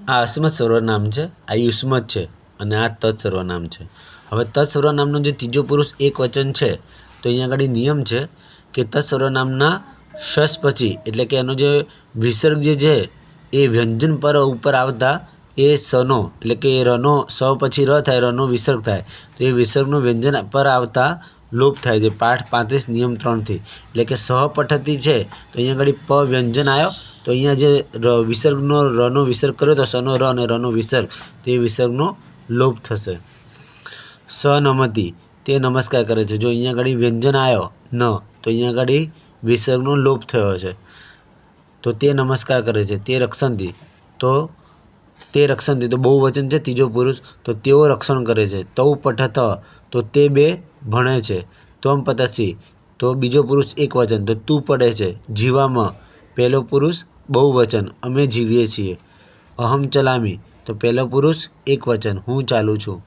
આ અસ્મત સર્વનામ છે, આ યુષ્મત છે અને આ તત્ સર્વનામ છે. હવે તત્ સર્વનામનો જે ત્રીજો પુરુષ એક વચન છે તો અહીંયા આગળ નિયમ છે કે તત્ સર્વનામના શસ પછી એટલે કે એનો જે વિસર્ગ જે છે એ વ્યંજન પર ઉપર આવતા એ સનો એટલે કે રનો સ પછી ર થાય, રનો વિસર્ગ થાય તો એ વિસર્ગનું વ્યંજન પર આવતા લોપ થાય છે. પાઠ 35 નિયમ 3થી એટલે કે સહપઠતી છે તો અહીંયા આગળ પ વ્યંજન આવ્યો તો અહીંયા જે વિસર્ગનો રનો વિસર્ગ કર્યો તો સનો ર અને રનો વિસર્ગ તે વિસર્ગનો લોપ થશે. સનમતી તે નમસ્કાર કરે છે. જો અહીંયા આગળ વ્યંજન આવ્યો ન તો અહીંયા આગળ વિસર્ગનો લોપ થયો છે તો તે નમસ્કાર કરે છે. તે રક્ષંતી તો તે રક્ષંતી તો બહુવચન છે ત્રીજો પુરુષ તો તેઓ રક્ષણ કરે છે. તૌ પઠત તો તે બે ભણે છે. ત્વમ પતસી તો બીજો પુરુષ એક વચન તો તું પડે છે. જીવામાં પહેલો પુરુષ બહુવચન અમે જીવીએ છીએ. અહમ ચલામી તો પહેલો પુરુષ એક વચન હું ચાલું છું.